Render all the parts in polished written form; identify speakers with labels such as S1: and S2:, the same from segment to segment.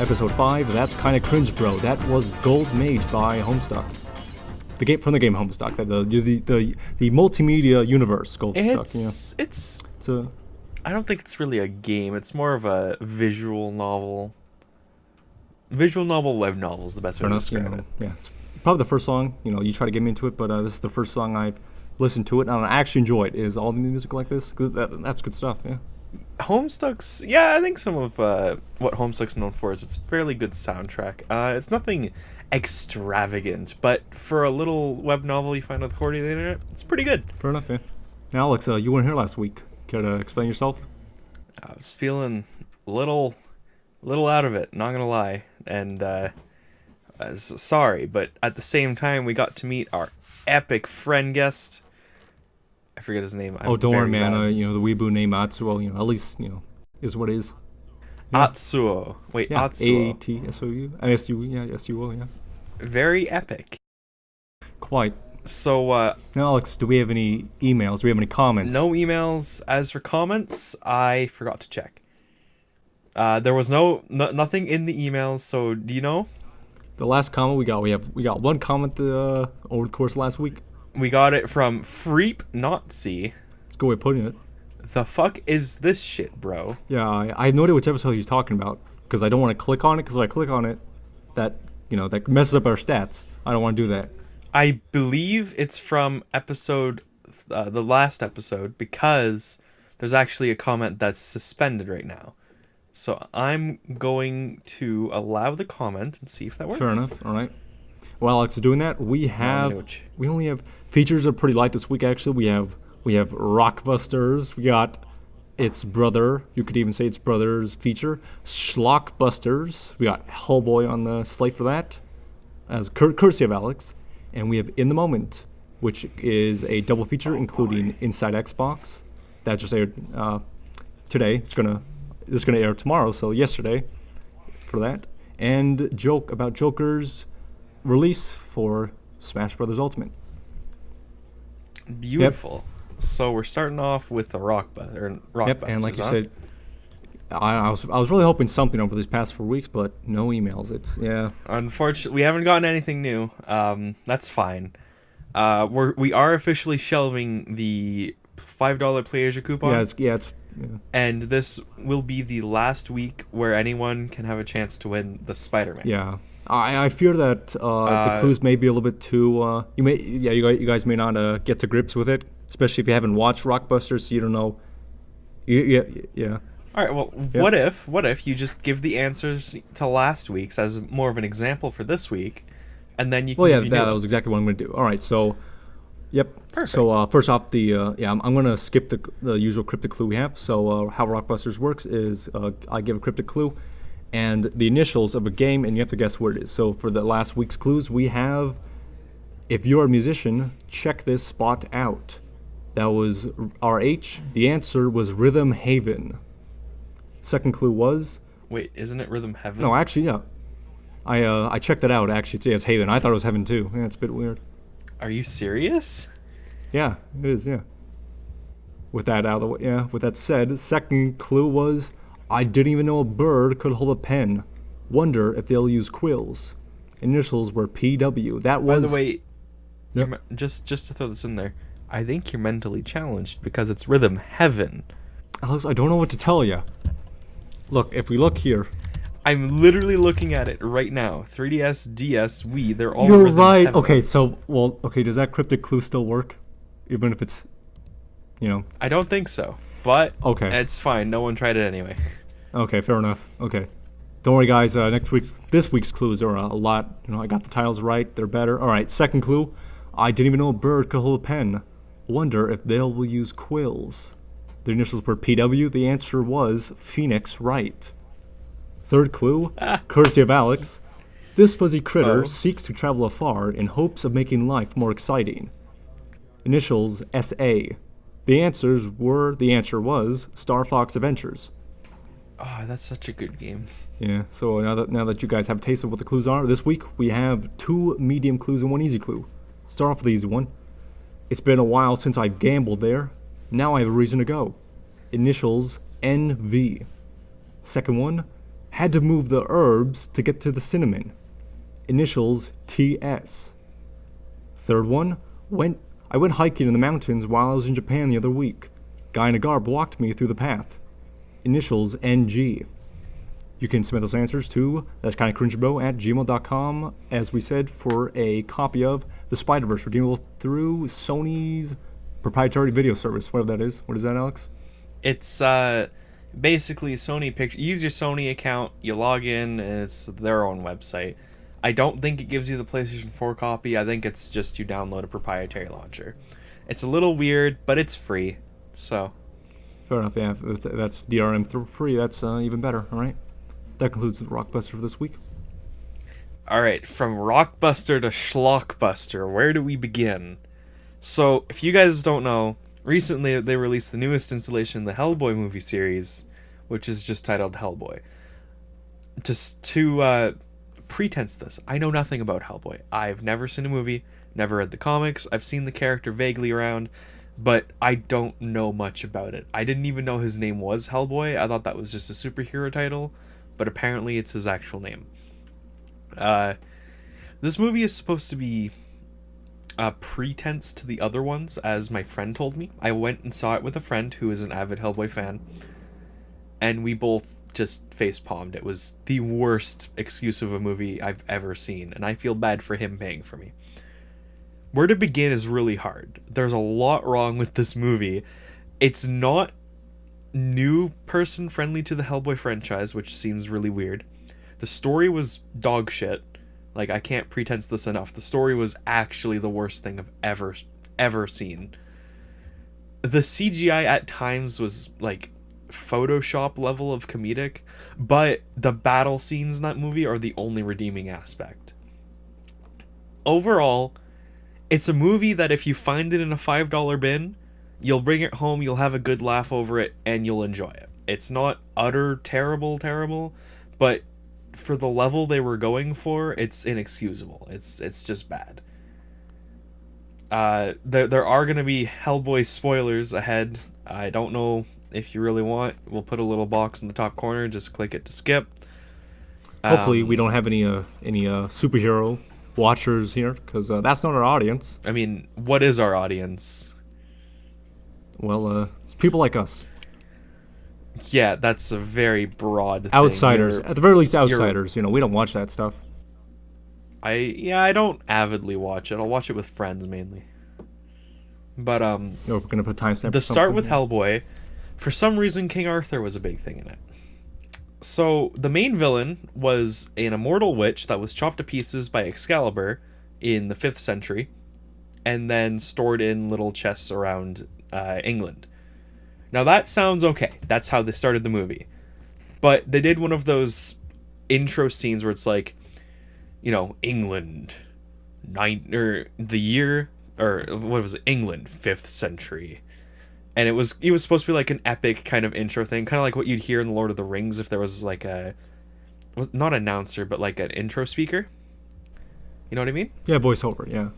S1: Episode 5, that's kinda cringe, bro. That was Gold Mage by Homestuck. The game from the game Homestuck, the multimedia universe Goldstuck.
S2: It's I don't think it's really a game. It's more of a visual novel. Visual novel, web novel is the best way to describe it.
S1: Yeah, it's probably the first song. You try to get me into it, but this is the first song I've listened to it, and I actually enjoy it. Is all the music like this? That's good stuff. Yeah.
S2: Homestuck's, yeah, I think some of what Homestuck's known for is it's fairly good soundtrack. It's nothing extravagant, but for a little web novel you find on the core of the internet, it's pretty good.
S1: Fair enough, yeah. Now, Alex, you weren't here last week. Care to explain yourself?
S2: I was feeling a little out of it, not gonna lie, and sorry, but at the same time we got to meet our epic friend guest. I forget his name.
S1: Don't worry, man. The weeboo name Atsuo, at least, is what it is.
S2: Yeah. Atsuo. Wait, yeah, Atsuo.
S1: Atsu. S-U, yeah, S-U-O, yeah.
S2: Very epic.
S1: Quite.
S2: So,
S1: now, Alex, do we have any emails? Do we have any comments?
S2: No emails. As for comments, I forgot to check. There was nothing in the emails, so do you know?
S1: The last comment we got one comment over the course of last week.
S2: We got it from Freep Nazi.
S1: That's a good way of putting it.
S2: The fuck is this shit, bro?
S1: Yeah, I have no idea which episode he's talking about, because I don't want to click on it, because if I click on it, that messes up our stats. I don't want to do that.
S2: I believe it's from the last episode, because there's actually a comment that's suspended right now. So I'm going to allow the comment and see if that works.
S1: Fair enough. All right. While Alex is doing that, we only have features are pretty light this week. Actually, we have Rockbusters. We got its brother. You could even say its brother's feature, Shlockbusters. We got Hellboy on the slate for that, as courtesy of Alex, and we have In the Moment, which is a double feature including Inside Xbox. That just aired today. It's gonna air tomorrow, so yesterday for that, and joke about Joker's release for Smash Brothers Ultimate.
S2: Beautiful. Yep. So we're starting off with the Rockbusters.
S1: Yep, and like you said, I was really hoping something over these past 4 weeks, but no emails.
S2: Unfortunately, we haven't gotten anything new. That's fine. We are officially shelving the $5 Play Asia coupon.
S1: Yeah.
S2: And this will be the last week where anyone can have a chance to win the Spider-Man.
S1: Yeah. I fear that the clues may be a little bit too. You guys may not get to grips with it, especially if you haven't watched Rockbusters, so you don't know. Yeah.
S2: All right. Well, yeah. What if you just give the answers to last week's as more of an example for this week, and then you can.
S1: Well, yeah, that was exactly what I'm going to do. All right, so. Yep.
S2: Perfect.
S1: So first off, I'm going to skip the usual cryptic clue we have. So how Rockbusters works is I give a cryptic clue and the initials of a game, and you have to guess what it is. So for the last week's clues, we have, if you're a musician, check this spot out. That was RH. The answer was Rhythm Haven. Second clue was...
S2: Wait, isn't it Rhythm Heaven?
S1: No, actually, yeah. I checked it out, actually. It's Haven. I thought it was Heaven, too. Yeah, it's a bit weird.
S2: Are you serious?
S1: Yeah, it is, yeah. With that out of the way, yeah. With that said, second clue was, I didn't even know a bird could hold a pen. Wonder if they'll use quills. Initials were PW. That was...
S2: By the way,
S1: yep.
S2: just to throw this in there, I think you're mentally challenged because it's Rhythm Heaven.
S1: Alex, I don't know what to tell you. Look, if we look here...
S2: I'm literally looking at it right now. 3DS, DS, Wii, they're all
S1: You're
S2: Rhythm
S1: right.
S2: Heaven.
S1: Okay, does that cryptic clue still work? Even if it's,
S2: I don't think so, but
S1: okay,
S2: it's fine. No one tried it anyway.
S1: Okay, fair enough. Okay, don't worry, guys. This week's clues are a lot. I got the titles right. They're better. All right, second clue. I didn't even know a bird could hold a pen. Wonder if they will use quills. The initials were PW. The answer was Phoenix Wright. Third clue, courtesy of Alex. This fuzzy critter seeks to travel afar in hopes of making life more exciting. Initials SA. The answer was Star Fox Adventures.
S2: Oh, that's such a good game.
S1: Yeah, so now that you guys have a taste of what the clues are, this week we have 2 medium clues and 1 easy clue. Start off with the easy one. It's been a while since I've gambled there. Now I have a reason to go. Initials NV. Second one, Had to move the herbs to get to the cinnamon. Initials TS. Third one, I went hiking in the mountains while I was in Japan the other week. Guy in a garb walked me through the path. Initials NG. You can submit those answers to that'skindofcringeable@gmail.com, as we said, for a copy of The Spider-Verse, redeemable through Sony's proprietary video service, whatever that is. What is that, Alex?
S2: It's basically Sony picture. Use your Sony account, you log in, and it's their own website. I don't think it gives you the PlayStation 4 copy. I think it's just you download a proprietary launcher. It's a little weird, but it's free. So
S1: Fair enough, yeah. If that's DRM free, that's even better, alright? That concludes the Rockbuster for this week.
S2: Alright, from Rockbuster to Shlockbuster, where do we begin? So, if you guys don't know, recently they released the newest installation in the Hellboy movie series, which is just titled Hellboy. To pretense this, I know nothing about Hellboy. I've never seen a movie, never read the comics, I've seen the character vaguely around, but I don't know much about it. I didn't even know his name was Hellboy. I thought that was just a superhero title, but apparently it's his actual name. This movie is supposed to be a pretense to the other ones, as my friend told me. I went and saw it with a friend who is an avid Hellboy fan, and we both just face-palmed. It was the worst excuse of a movie I've ever seen, and I feel bad for him paying for me. Where to begin is really hard. There's a lot wrong with this movie. It's not new person friendly to the Hellboy franchise, which seems really weird. The story was dog shit. Like, I can't pretense this enough. The story was actually the worst thing I've ever seen. The CGI at times was like Photoshop level of comedic, but the battle scenes in that movie are the only redeeming aspect. Overall, it's a movie that if you find it in a $5 bin, you'll bring it home, you'll have a good laugh over it, and you'll enjoy it. It's not utter terrible, but for the level they were going for, it's inexcusable. It's just bad. There are going to be Hellboy spoilers ahead. I don't know if you really want. We'll put a little box in the top corner. Just click it to skip.
S1: Hopefully we don't have any superhero watchers here, because that's not our audience.
S2: I mean, what is our audience?
S1: Well, it's people like us.
S2: Yeah, that's a very broad thing.
S1: Outsiders. At the very least, outsiders. We don't watch that stuff.
S2: I don't avidly watch it. I'll watch it with friends mainly. But
S1: we're gonna put timestamp.
S2: The start with Hellboy, for some reason, King Arthur was a big thing in it. So the main villain was an immortal witch that was chopped to pieces by Excalibur in the 5th century, and then stored in little chests around England. Now that sounds okay. That's how they started the movie. But they did one of those intro scenes where it's like, England, the year, or what was it? England, 5th century. And it was supposed to be like an epic kind of intro thing, kind of like what you'd hear in The Lord of the Rings if there was like not announcer, but like an intro speaker. You know what I mean?
S1: Yeah, voiceover, yeah.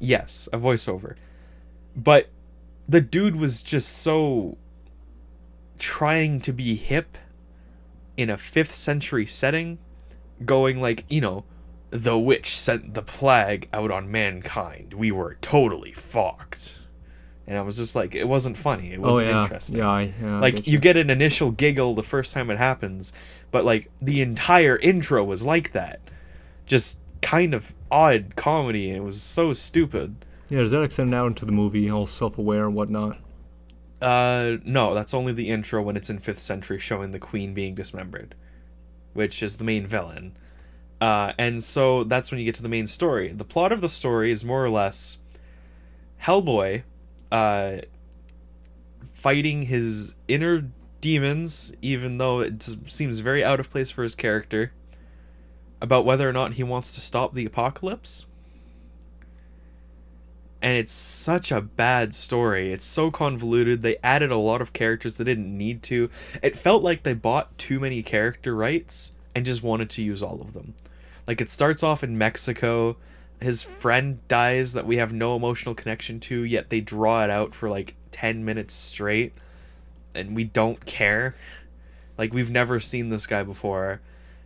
S2: Yes, a voiceover. But the dude was just so trying to be hip in a 5th century setting, going like, the witch sent the plague out on mankind. We were totally fucked. And I was just like, it wasn't funny. It wasn't interesting.
S1: Yeah,
S2: like, you get an initial giggle the first time it happens, but like the entire intro was like that. Just kind of odd comedy, and it was so stupid.
S1: Yeah, does that extend out into the movie, all self-aware and whatnot?
S2: No, that's only the intro when it's in 5th century, showing the queen being dismembered, which is the main villain. And so that's when you get to the main story. The plot of the story is more or less Hellboy fighting his inner demons, even though it seems very out of place for his character, about whether or not he wants to stop the apocalypse. And it's such a bad story. It's so convoluted. They added a lot of characters they didn't need to. It felt like they bought too many character rights and just wanted to use all of them. Like, it starts off in Mexico. His friend dies that we have no emotional connection to, yet they draw it out for like 10 minutes straight, and we don't care. Like, we've never seen this guy before.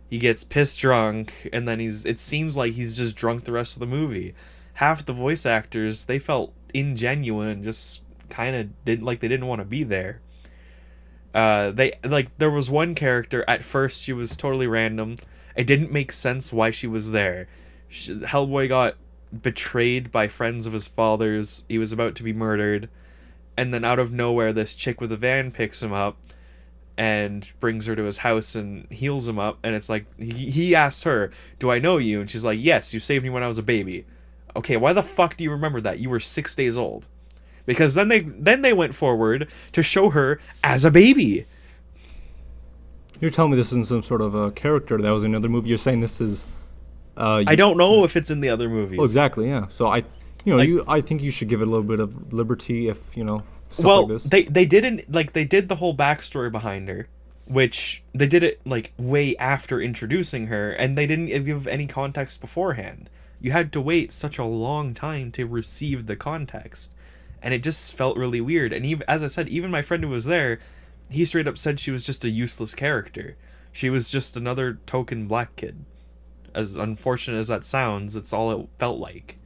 S2: He gets pissed drunk, and then it seems like he's just drunk the rest of the movie. Half the voice actors, they felt ingenuine and just kind of they didn't want to be there. There was one character, at first she was totally random. It didn't make sense why she was there. Hellboy got betrayed by friends of his father's. He was about to be murdered. And then out of nowhere, this chick with a van picks him up and brings her to his house and heals him up. And it's like, he asks her, "Do I know you?" And she's like, "Yes, you saved me when I was a baby." Okay, why the fuck do you remember that? You were 6 days old. Because then they went forward to show her as a baby.
S1: You're telling me this isn't some sort of a character that was in another movie. You're saying this is...
S2: I don't know if it's in the other movies.
S1: Oh, exactly, yeah. So I think you should give it a little bit of liberty if, stuff like this.
S2: They didn't, they did the whole backstory behind her, which they did it, way after introducing her, and they didn't give any context beforehand. You had to wait such a long time to receive the context, and it just felt really weird. And even, as I said, even my friend who was there, he straight up said she was just a useless character. She was just another token black kid. As unfortunate as that sounds, it's all it felt like.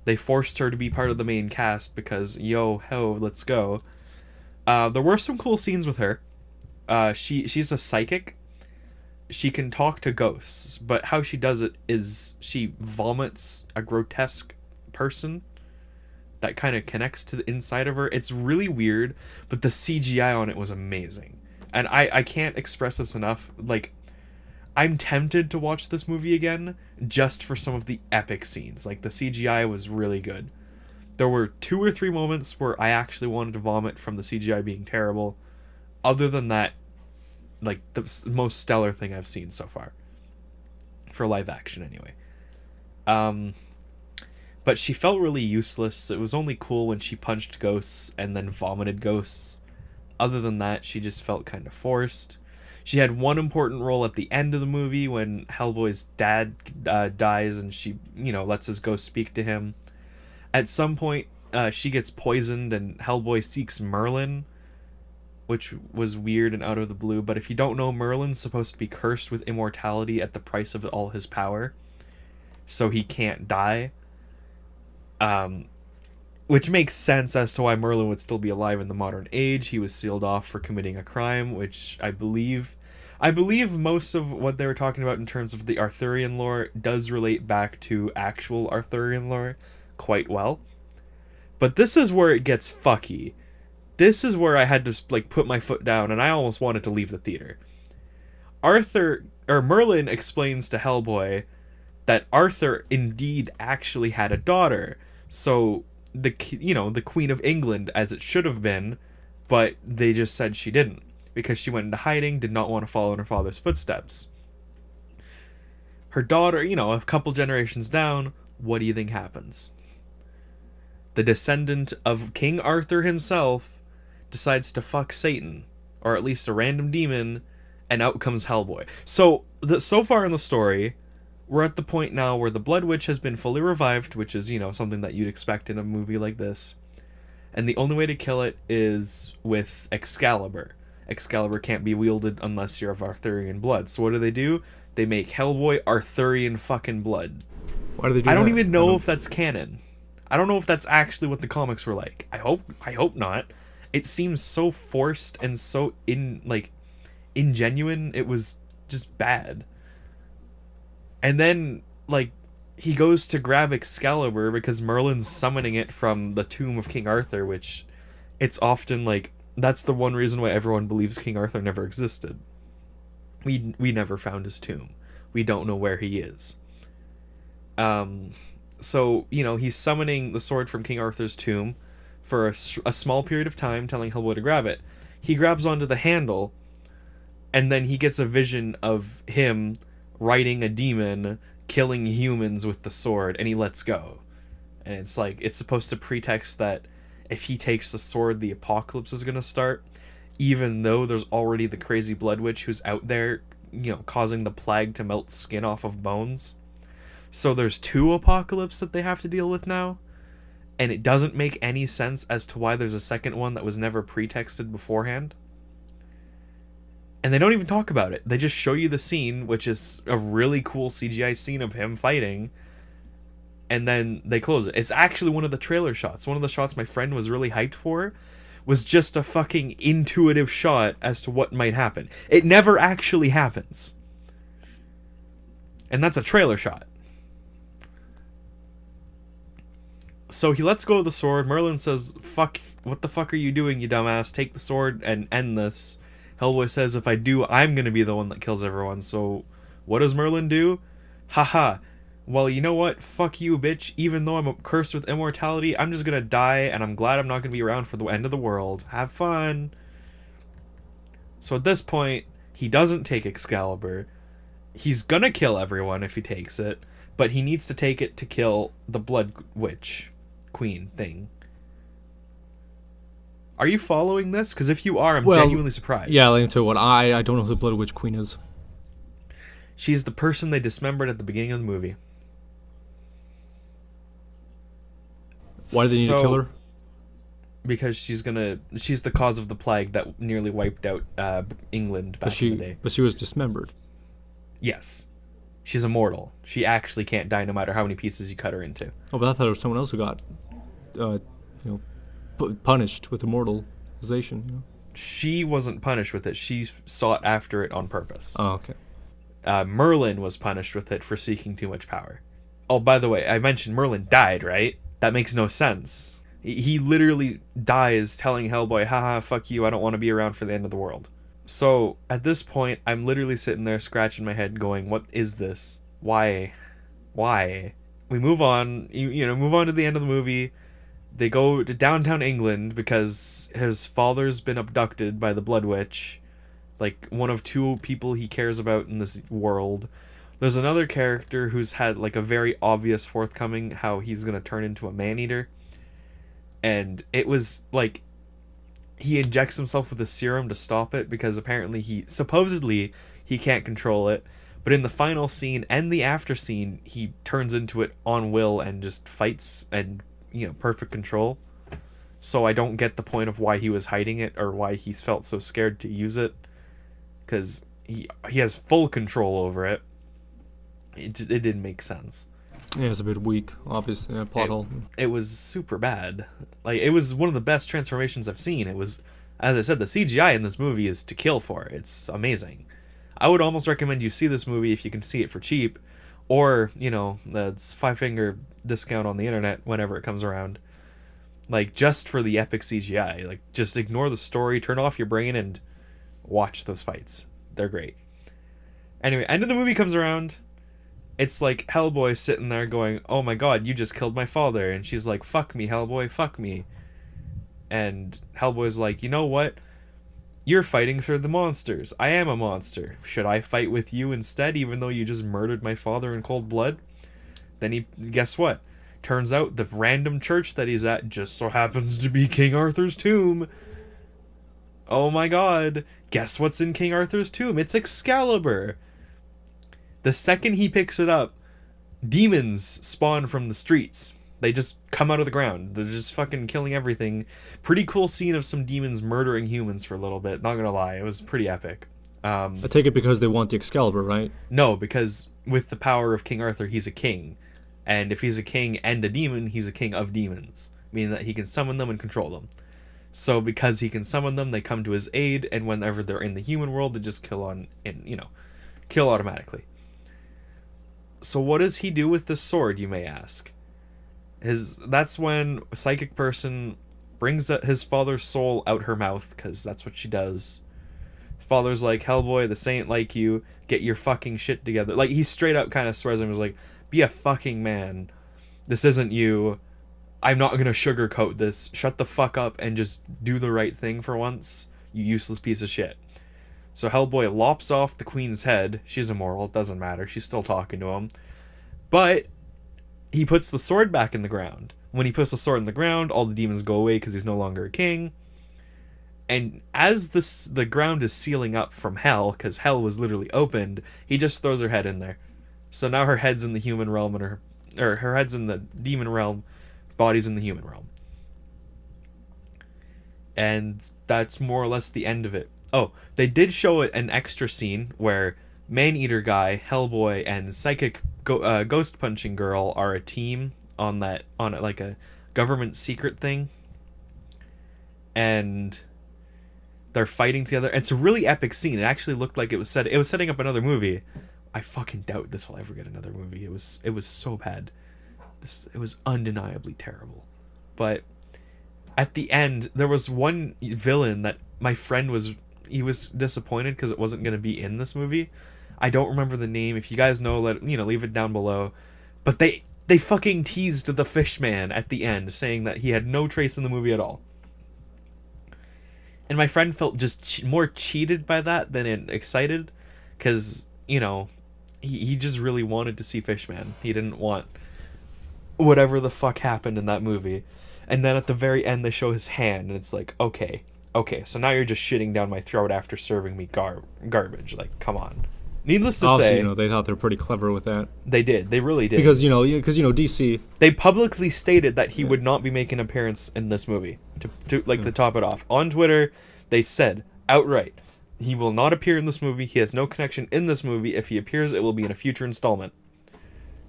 S2: They forced her to be part of the main cast because, let's go. There were some cool scenes with her. She's a psychic. She can talk to ghosts, but how she does it is she vomits a grotesque person that kind of connects to the inside of her. It's really weird, but the CGI on it was amazing. And I can't express this enough. I'm tempted to watch this movie again just for some of the epic scenes. The CGI was really good. There were 2 or 3 moments where I actually wanted to vomit from the CGI being terrible. Other than that, the most stellar thing I've seen so far. For live action, anyway. But she felt really useless. It was only cool when she punched ghosts and then vomited ghosts. Other than that, she just felt kind of forced. She had one important role at the end of the movie when Hellboy's dad dies and she, lets his ghost speak to him. At some point, she gets poisoned and Hellboy seeks Merlin, which was weird and out of the blue. But if you don't know, Merlin's supposed to be cursed with immortality at the price of all his power. So he can't die. Which makes sense as to why Merlin would still be alive in the modern age. He was sealed off for committing a crime, which I believe most of what they were talking about in terms of the Arthurian lore does relate back to actual Arthurian lore quite well. But this is where it gets fucky. This is where I had to put my foot down and I almost wanted to leave the theater. Merlin explains to Hellboy that Arthur indeed actually had a daughter. So the Queen of England, as it should have been, but they just said she didn't because she went into hiding, did not want to follow in her father's footsteps. Her daughter, a couple generations down, what do you think happens? The descendant of King Arthur himself decides to fuck Satan, or at least a random demon, and out comes Hellboy. So far in the story, we're at the point now where the Blood Witch has been fully revived, which is, something that you'd expect in a movie like this. And the only way to kill it is with Excalibur. Excalibur can't be wielded unless you're of Arthurian blood. So what do? They make Hellboy Arthurian fucking blood.
S1: Why do they do that?
S2: I don't even know if that's canon. I don't know if that's actually what the comics were like. I hope not. It seems so forced and so ingenuine. It was just bad. And then, he goes to grab Excalibur because Merlin's summoning it from the tomb of King Arthur, which it's often, that's the one reason why everyone believes King Arthur never existed. We never found his tomb. We don't know where he is. So, he's summoning the sword from King Arthur's tomb for a small period of time, telling Hellboy to grab it. He grabs onto the handle, and then he gets a vision of him riding a demon, killing humans with the sword, and he lets go. And it's supposed to pretext that if he takes the sword, the apocalypse is going to start, even though there's already the crazy Blood Witch who's out there, causing the plague to melt skin off of bones. So there's 2 apocalypses that they have to deal with now, and it doesn't make any sense as to why there's a second one that was never pretexted beforehand. And they don't even talk about it. They just show you the scene, which is a really cool CGI scene of him fighting. And then they close it. It's actually one of the trailer shots. One of the shots my friend was really hyped for was just a fucking intuitive shot as to what might happen. It never actually happens. And that's a trailer shot. So he lets go of the sword. Merlin says, "Fuck, what the fuck are you doing, you dumbass? Take the sword and end this." Hellboy says, "If I do, I'm gonna be the one that kills everyone." So what does Merlin do? Haha. Well, you know what? Fuck you, bitch. Even though I'm cursed with immortality, I'm just gonna die, and I'm glad I'm not gonna be around for the end of the world. Have fun. So at this point, he doesn't take Excalibur. He's gonna kill everyone if he takes it, but he needs to take it to kill the Blood Witch Queen thing. Are you following this? Because if you are, I'm genuinely surprised.
S1: Yeah, like into what I don't know who the Blood Witch Queen is.
S2: She's the person they dismembered at the beginning of the movie.
S1: Why do they need to kill her?
S2: Because she's the cause of the plague that nearly wiped out England back in the day.
S1: But she was dismembered.
S2: Yes. She's immortal. She actually can't die no matter how many pieces you cut her into.
S1: Oh, but I thought it was someone else who got, punished with immortalization. You know?
S2: She wasn't punished with it. She sought after it on purpose.
S1: Oh, okay.
S2: Merlin was punished with it for seeking too much power. Oh, by the way, I mentioned Merlin died, right? That makes no sense. He literally dies telling Hellboy, haha, fuck you, I don't want to be around for the end of the world. So, at this point, I'm literally sitting there scratching my head going, what is this? Why? We move on, move on to the end of the movie. They go to downtown England because his father's been abducted by the Blood Witch. Like, one of two people he cares about in this world. There's another character who's had, like, a very obvious forthcoming how he's gonna turn into a man-eater. And it was, like, he injects himself with a serum to stop it because apparently supposedly he can't control it. But in the final scene and the after scene, he turns into it on will and just fights and, perfect control. So I don't get the point of why he was hiding it or why he felt so scared to use it. Because he has full control over it. It didn't make sense.
S1: Yeah, it's a bit weak, obviously. Plot hole.
S2: It was super bad. Like, it was one of the best transformations I've seen. It was, as I said, the CGI in this movie is to kill for. It's amazing. I would almost recommend you see this movie if you can see it for cheap. Or, that's 5-finger discount on the internet whenever it comes around. Like, just for the epic CGI. Like, just ignore the story, turn off your brain, and watch those fights. They're great. Anyway, end of the movie comes around. It's like Hellboy sitting there going, oh my god, you just killed my father. And she's like, fuck me, Hellboy, fuck me. And Hellboy's like, you know what? You're fighting for the monsters. I am a monster. Should I fight with you instead, even though you just murdered my father in cold blood? Then guess what? Turns out the random church that he's at just so happens to be King Arthur's tomb. Oh my god. Guess what's in King Arthur's tomb? It's Excalibur. The second he picks it up, demons spawn from the streets. They just come out of the ground. They're just fucking killing everything. Pretty cool scene of some demons murdering humans for a little bit. Not gonna lie, it was pretty epic.
S1: I take it because they want the Excalibur, right?
S2: No, because with the power of King Arthur, he's a king. And if he's a king and a demon, he's a king of demons. Meaning that he can summon them and control them. So because he can summon them, they come to his aid, and whenever they're in the human world, they just kill automatically. So what does he do with this sword, you may ask? That's when a psychic person brings his father's soul out her mouth, because that's what she does. His father's like, Hellboy, this ain't like you, get your fucking shit together. Like, he straight up kind of swears at him, he's like, be a fucking man. This isn't you. I'm not gonna sugarcoat this. Shut the fuck up and just do the right thing for once, you useless piece of shit. So Hellboy lops off the queen's head. She's immoral, it doesn't matter. She's still talking to him. But he puts the sword back in the ground. When he puts the sword in the ground, all the demons go away because he's no longer a king. And as the ground is sealing up from hell, because hell was literally opened, he just throws her head in there. So now her head's in the human realm, and her head's in the demon realm, body's in the human realm. And that's more or less the end of it. Oh, they did show an extra scene where Man-Eater guy, Hellboy, and psychic ghost punching girl are a team on like a government secret thing, and they're fighting together. It's a really epic scene. It actually looked like it was setting up another movie. I fucking doubt this will ever get another movie. It was so bad. It was undeniably terrible. But at the end, there was one villain that my friend was disappointed because it wasn't going to be in this movie. I don't remember the name. If you guys know, leave it down below. But they fucking teased the Fishman at the end, saying that he had no trace in the movie at all. And my friend felt just more cheated by that than excited, because, he just really wanted to see Fishman. He didn't want whatever the fuck happened in that movie. And then at the very end, they show his hand, and it's like, okay, so now you're just shitting down my throat after serving me garbage. Like, come on. Needless to say,
S1: they thought they were pretty clever with that.
S2: They did. They really did.
S1: Because DC.
S2: They publicly stated that he would not be making an appearance in this movie. To top it off, on Twitter, they said outright, he will not appear in this movie. He has no connection in this movie. If he appears, it will be in a future installment.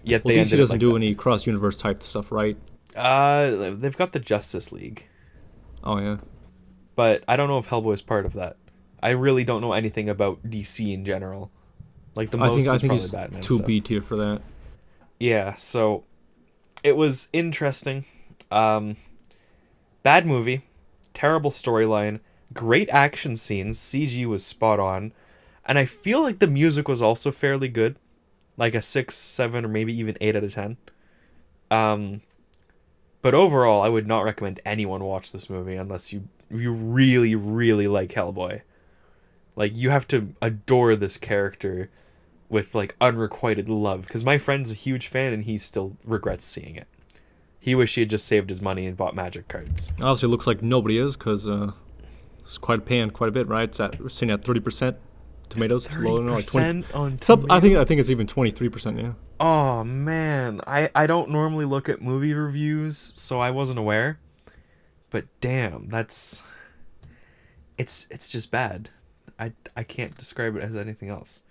S2: Yet they
S1: DC doesn't do any cross-universe type stuff, right?
S2: They've got the Justice League.
S1: Oh yeah.
S2: But I don't know if Hellboy is part of that. I really don't know anything about DC in general. Like the most
S1: I
S2: is
S1: think
S2: probably
S1: he's
S2: Batman
S1: too
S2: stuff.
S1: B tier for that.
S2: Yeah, so it was interesting. Bad movie, terrible storyline, great action scenes, CG was spot on, and I feel like the music was also fairly good, like a 6, 7, or maybe even 8 out of 10. But overall, I would not recommend anyone watch this movie unless you really, really like Hellboy. Like, you have to adore this character with, like, unrequited love. Because my friend's a huge fan, and he still regrets seeing it. He wished he had just saved his money and bought magic cards.
S1: Obviously, it looks like nobody is, because it's paying quite a bit, right? We're sitting at 30% tomatoes.
S2: 30% on tomatoes?
S1: I think it's even 23%, yeah.
S2: Oh, man. I don't normally look at movie reviews, so I wasn't aware. But damn, it's just bad. I can't describe it as anything else.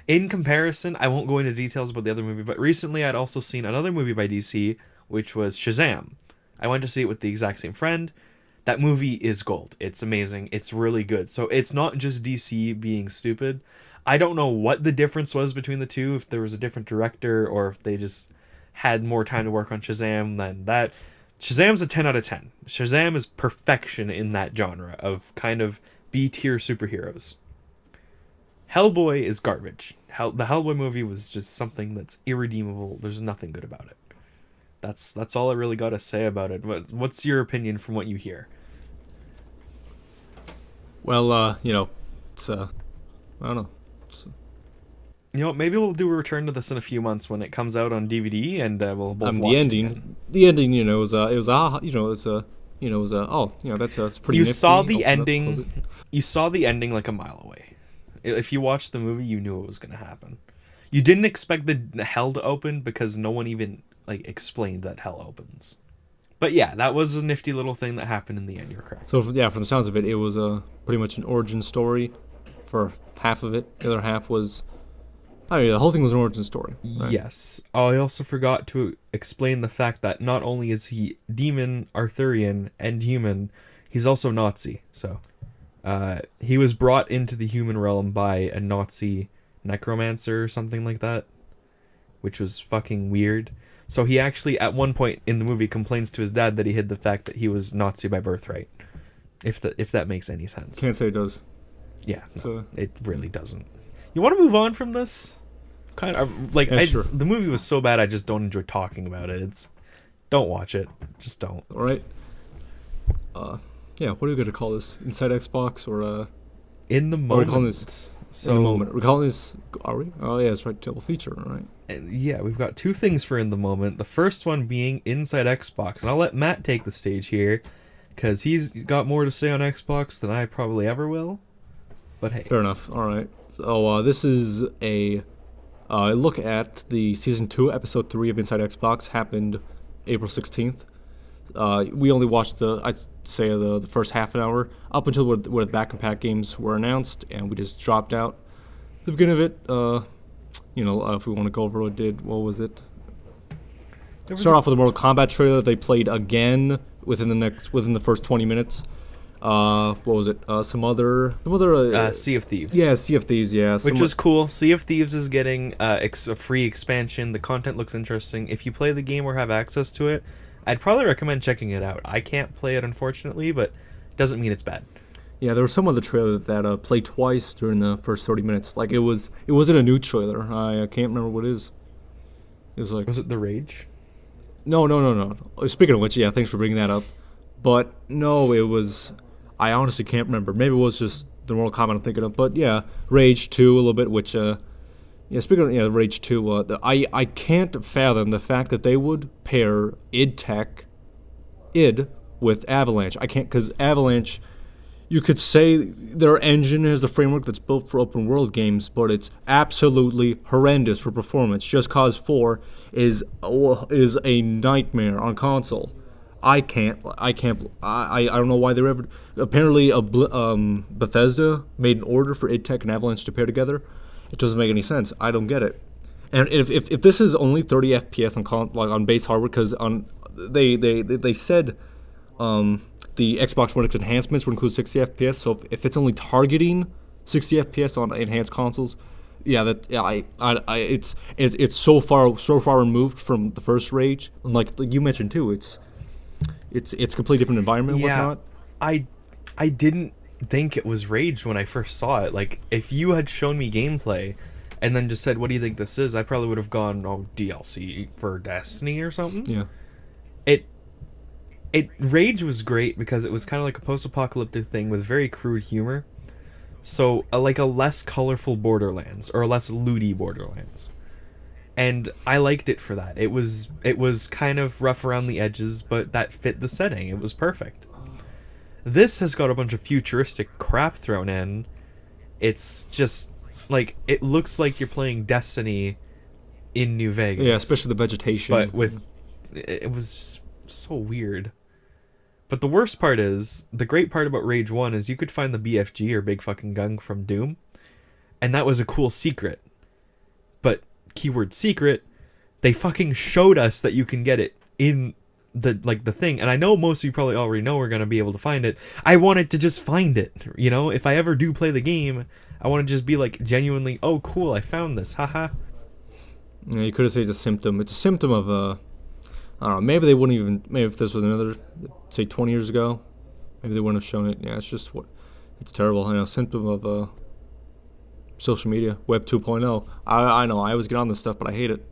S2: In comparison, I won't go into details about the other movie, but recently I'd also seen another movie by DC, which was Shazam. I went to see it with the exact same friend. That movie is gold. It's amazing. It's really good. So it's not just DC being stupid. I don't know what the difference was between the two, if there was a different director or if they just had more time to work on Shazam than that. Shazam's a 10 out of 10. Shazam is perfection in that genre of kind of B-tier superheroes. Hellboy is garbage. The Hellboy movie was just something that's irredeemable. There's nothing good about it. That's all I really got to say about it. What's your opinion from what you hear?
S1: Well, it's I don't know.
S2: Maybe we'll do a return to this in a few months when it comes out on DVD, and we'll both watch
S1: the ending.
S2: It again.
S1: The ending, that's pretty.
S2: You
S1: nifty.
S2: saw the
S1: Open up,
S2: ending.
S1: close it.
S2: You saw the ending like a mile away. If you watched the movie, you knew it was going to happen. You didn't expect the hell to open because no one even explained that hell opens. But yeah, that was a nifty little thing that happened in the end. You're correct.
S1: So from the sounds of it, it was pretty much an origin story for half of it. The other half was, the whole thing was an origin story. Right?
S2: Yes. Oh, I also forgot to explain the fact that not only is he demon, Arthurian, and human, he's also Nazi. So he was brought into the human realm by a Nazi necromancer or something like that, which was fucking weird. So he actually, at one point in the movie, complains to his dad that he hid the fact that he was Nazi by birthright. If that makes any sense.
S1: Can't say it does.
S2: Yeah, no,
S1: So
S2: it really doesn't. You want to move on from this? Kind of
S1: sure.
S2: The movie was so bad I just don't enjoy talking about it. Don't watch it. Just don't.
S1: All right. What are we gonna call this? Inside Xbox or
S2: In the
S1: What are
S2: moment.
S1: we calling this?
S2: So
S1: In the moment. We're calling this. Are we? Oh yeah, that's right. Double feature. All right.
S2: yeah, we've got two things for in the moment. The first one being Inside Xbox, and I'll let Matt take the stage here, because he's got more to say on Xbox than I probably ever will. But hey.
S1: Fair enough. All right. So this is a look at the season 2, episode 3 of Inside Xbox. Happened April 16th. We only watched say the first half an hour up until where the back and pack games were announced, and we just dropped out. The beginning of it, if we want to go over what was it? Start off with the Mortal Kombat trailer they played again within the first 20 minutes. What was it? Some other
S2: Sea of Thieves.
S1: Yeah, Sea of Thieves. Yeah,
S2: which was cool. Sea of Thieves is getting a free expansion. The content looks interesting. If you play the game or have access to it, I'd probably recommend checking it out. I can't play it unfortunately, but it doesn't mean it's bad.
S1: Yeah, there was some other trailer that played twice during the first 30 minutes. Like it wasn't a new trailer. I can't remember what it is. It was like,
S2: was it The Rage?
S1: No. Speaking of which, yeah, thanks for bringing that up. But no, it was. I honestly can't remember. Maybe it was just the Mortal Kombat I'm thinking of. But yeah, Rage 2 a little bit, which speaking of Rage 2, I can't fathom the fact that they would pair id with Avalanche. I can't, because Avalanche, you could say their engine has a framework that's built for open world games, but it's absolutely horrendous for performance. Just Cause 4 is a nightmare on console. I don't know why they were ever. Apparently, Bethesda made an order for id Tech and Avalanche to pair together. It doesn't make any sense. I don't get it. And if this is only 30 FPS on base hardware, because they said the Xbox One X enhancements would include 60 FPS. So if it's only targeting 60 FPS on enhanced consoles, it's so far removed from the first Rage. And like you mentioned too, it's a completely different environment and whatnot.
S2: I didn't think it was Rage when I first saw it. Like, if you had shown me gameplay and then just said, what do you think this is, I probably would have gone, DLC for Destiny or something.
S1: Yeah.
S2: Rage was great because it was kind of like a post-apocalyptic thing with very crude humor. So, like a less colorful Borderlands, or a less looty Borderlands. And I liked it for that. It was kind of rough around the edges, but that fit the setting. It was perfect. This has got a bunch of futuristic crap thrown in. It's just, like, it looks like you're playing Destiny in New Vegas.
S1: Yeah, especially the vegetation.
S2: But it was just so weird. But the worst part is, the great part about Rage 1 is you could find the BFG, or Big Fucking Gun, from Doom. And that was a cool secret. But, keyword secret, they fucking showed us that you can get it in the thing. And I know most of you probably already know we're going to be able to find it. I wanted to just find it. If I ever do play the game, I want to just be like, genuinely, oh cool, I found this, haha.
S1: Yeah, you could have said it's a symptom. It's a symptom of I don't know, maybe they wouldn't even, maybe if this was another, say 20 years ago, maybe they wouldn't have shown it. Yeah, it's just it's terrible. Symptom of social media, Web 2.0. I know, I always get on this stuff, but I hate it.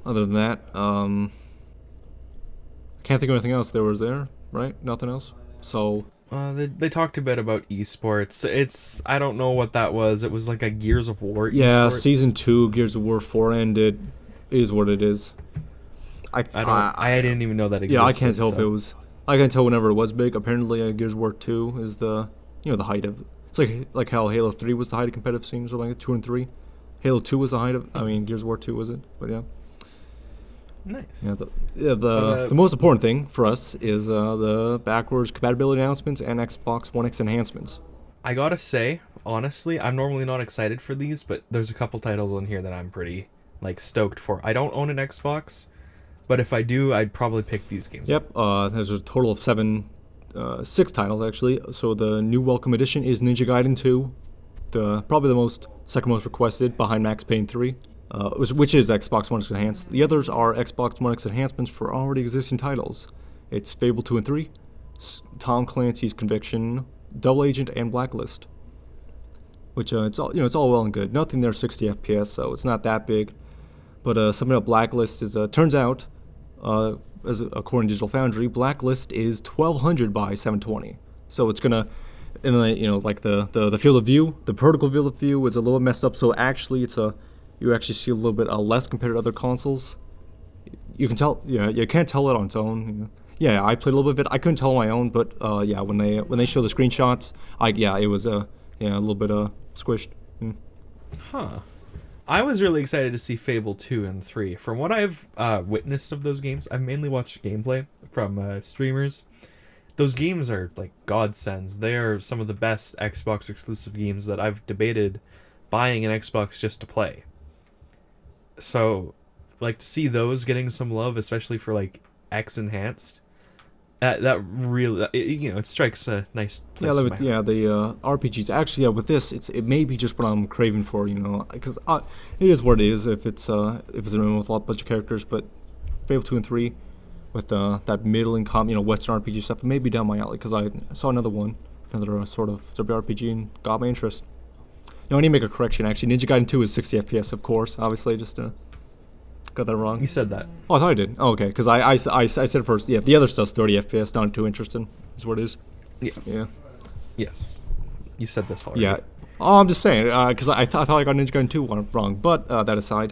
S1: Other than that, I can't think of anything else right? Nothing else? So...
S2: they talked a bit about esports. I don't know what that was. It was like a Gears of War esports.
S1: Yeah, Season 2, Gears of War 4 ended. It is what it is.
S2: I didn't even know that existed.
S1: Yeah, I can't tell if it was... I can't tell whenever it was big. Apparently, Gears of War 2 is the height of... It's like how Halo 3 was the height of competitive scenes, or like 2 and 3. Halo 2 was the height of... Gears of War 2 was it? But yeah.
S2: Nice.
S1: Yeah, the most important thing for us is the backwards compatibility announcements and Xbox One X enhancements.
S2: I gotta say, honestly, I'm normally not excited for these, but there's a couple titles on here that I'm pretty stoked for. I don't own an Xbox, but if I do, I'd probably pick these games.
S1: Yep. There's a total of 6 titles actually. So the new Welcome Edition is Ninja Gaiden 2, probably the second most requested behind Max Payne 3. Which is Xbox One X enhanced. The others are Xbox One X enhancements for already existing titles. It's Fable 2 and 3, Tom Clancy's Conviction, Double Agent, and Blacklist. Which it's all well and good. Nothing there 60 FPS, so it's not that big. But something about Blacklist is turns out, according to Digital Foundry, Blacklist is 1200 by 720. So it's gonna, the field of view, the vertical field of view is a little messed up. So actually, you actually see a little bit less compared to other consoles. You can tell, you can't tell it on its own. Yeah, I played a little bit of it. I couldn't tell on my own, but when they show the screenshots, it was a little bit squished.
S2: Huh. I was really excited to see Fable 2 and 3. From what I've witnessed of those games, I've mainly watched gameplay from streamers. those games are like godsends. They are some of the best Xbox exclusive games that I've debated buying an Xbox just to play. So, like, to see those getting some love, especially for like X enhanced, that really, it strikes a nice place.
S1: The RPGs. Actually, with this, it may be just what I'm craving for, because it is what it is. If it's a room with a bunch of characters, but Fable 2 and 3, with that middling Western RPG stuff, it may be down my alley because I saw another sort of WRPG and got my interest. I need to make a correction. Actually, Ninja Gaiden 2 is 60 FPS, of course. Obviously, just got that wrong.
S2: You said that.
S1: Oh, I thought I did. Oh, okay, because I said first. Yeah, the other stuff's 30 FPS. Not too interested. Is what it is.
S2: Yes.
S1: Yeah.
S2: Yes. You said this already.
S1: Yeah. Oh, I'm just saying because I thought I got Ninja Gaiden 2 wrong. But that aside,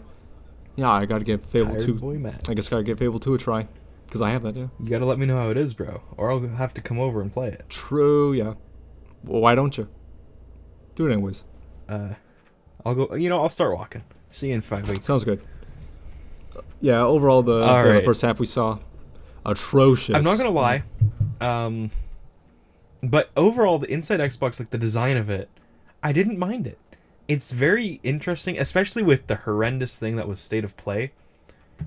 S1: yeah, I gotta give Fable 2.
S2: Boy, man.
S1: I guess I gotta give Fable 2 a try because I have that. Yeah.
S2: You gotta let me know how it is, bro, or I'll have to come over and play it.
S1: True. Yeah. Well, why don't you? Do it anyways.
S2: I'll go. I'll start walking. See you in 5 weeks.
S1: Sounds good. Yeah, overall the first half we saw atrocious.
S2: I'm not gonna lie, but overall the Inside Xbox, like the design of it, I didn't mind it. It's very interesting, especially with the horrendous thing that was State of Play.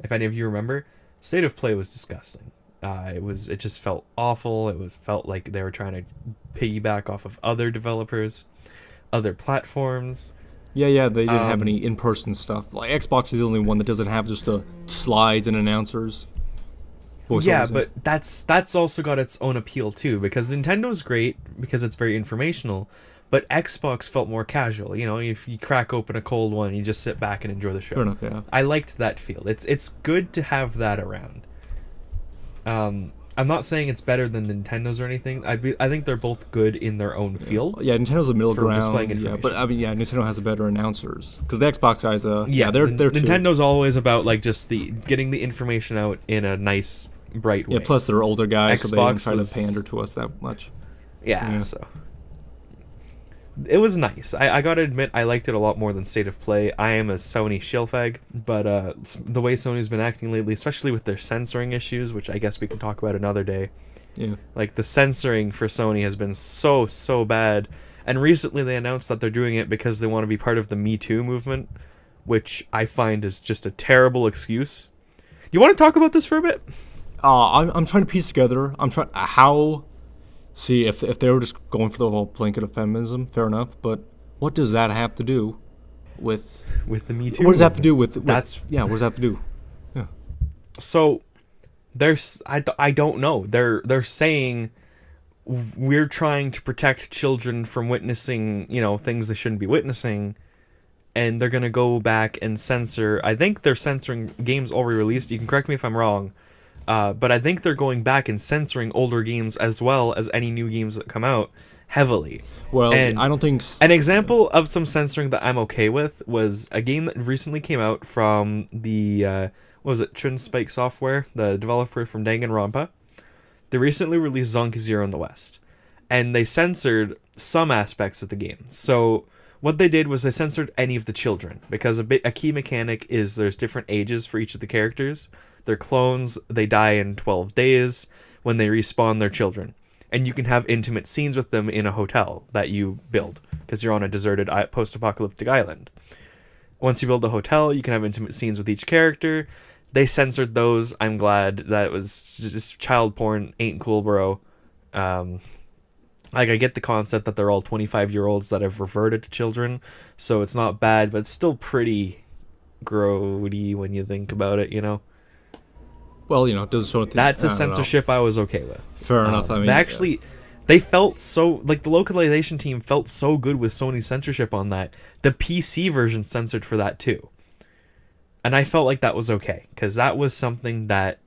S2: If any of you remember, State of Play was disgusting. It just felt awful. Felt like they were trying to piggyback off of other developers, other platforms.
S1: Yeah, they didn't have any in-person stuff. Like Xbox is the only one that doesn't have just slides and announcers.
S2: Yeah, but that's also got its own appeal too, because Nintendo's great because it's very informational, but Xbox felt more casual. If you crack open a cold one, you just sit back and enjoy the show.
S1: Fair enough, yeah.
S2: I liked that feel. It's good to have that around. I'm not saying it's better than Nintendo's or anything. I think they're both good in their own fields.
S1: Yeah, Nintendo's a middle ground. Yeah, but Nintendo has better announcers because the Xbox guys. They're
S2: Nintendo's always about like just getting the information out in a nice, bright way.
S1: Yeah, plus they're older guys,
S2: Xbox
S1: so they don't try to pander to us that much.
S2: Yeah, so it was nice. I gotta admit, I liked it a lot more than State of Play. I am a Sony shillfag, but the way Sony's been acting lately, especially with their censoring issues, which I guess we can talk about another day.
S1: Yeah.
S2: Like, the censoring for Sony has been so bad. And recently they announced that they're doing it because they want to be part of the Me Too movement, which I find is just a terrible excuse. You want to talk about this for a bit?
S1: I'm trying to piece together. See, if they were just going for the whole blanket of feminism, fair enough. But what does that have to do with
S2: the Me Too?
S1: What does that have to do with
S2: what does that
S1: have to do? Yeah.
S2: So I don't know. They're saying we're trying to protect children from witnessing, things they shouldn't be witnessing, and they're gonna go back and censor. I think they're censoring games already released. You can correct me if I'm wrong. But I think they're going back and censoring older games as well as any new games that come out heavily.
S1: Well, and I don't think...
S2: An example of some censoring that I'm okay with was a game that recently came out from the... what was it? Trinspike Software, the developer from Danganronpa. They recently released Zonky Zero in the West. And they censored some aspects of the game. So what they did was they censored any of the children. Because a key mechanic is there's different ages for each of the characters. They're clones, they die in 12 days. When they respawn, they're children. And you can have intimate scenes with them in a hotel that you build, because you're on a deserted post-apocalyptic island. Once you build a hotel, you can have intimate scenes with each character. They censored those. I'm glad. That was just child porn. Ain't cool, bro. I get the concept that they're all 25-year-olds that have reverted to children, so it's not bad, but it's still pretty grody when you think about it,
S1: Well, it doesn't show anything.
S2: That's a censorship I was okay with.
S1: Fair enough. I mean,
S2: they felt so... Like, the localization team felt so good with Sony's censorship on that. The PC version censored for that, too. And I felt like that was okay, because that was something that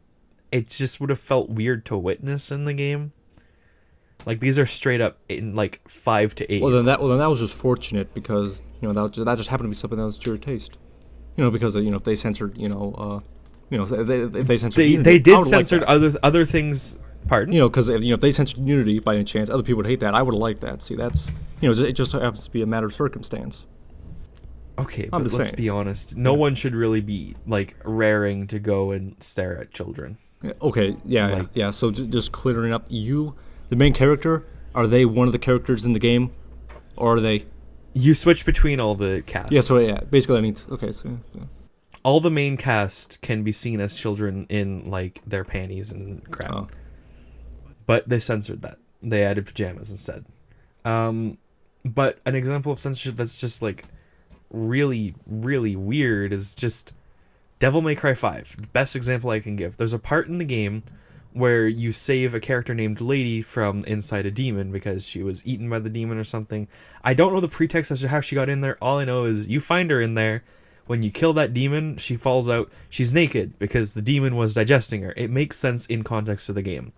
S2: it just would have felt weird to witness in the game. Like, these are straight up in, 5 to 8
S1: Well, then that was just fortunate, because, that just happened to be something that was to your taste. Because, if they censored, if they censored Unity,
S2: they did censor other things. Pardon?
S1: Because if they censored Unity by any chance, other people would hate that. I would have liked that. See, that's it just happens to be a matter of circumstance.
S2: Okay, but let's be honest. No one should really be raring to go and stare at children.
S1: Okay, yeah. So just clearing up, the main character, are they one of the characters in the game, or are they?
S2: You switch between all the cast.
S1: Yeah, so yeah, basically I need. Okay, so yeah.
S2: All the main cast can be seen as children in like their panties and crap.
S1: Oh.
S2: But they censored that. They added pajamas instead. But an example of censorship that's just like really, really weird is just Devil May Cry 5. The best example I can give. There's a part in the game where you save a character named Lady from inside a demon because she was eaten by the demon or something. I don't know the pretext as to how she got in there. All I know is you find her in there. When you kill that demon, she falls out. She's naked because the demon was digesting her. It makes sense in context of the game.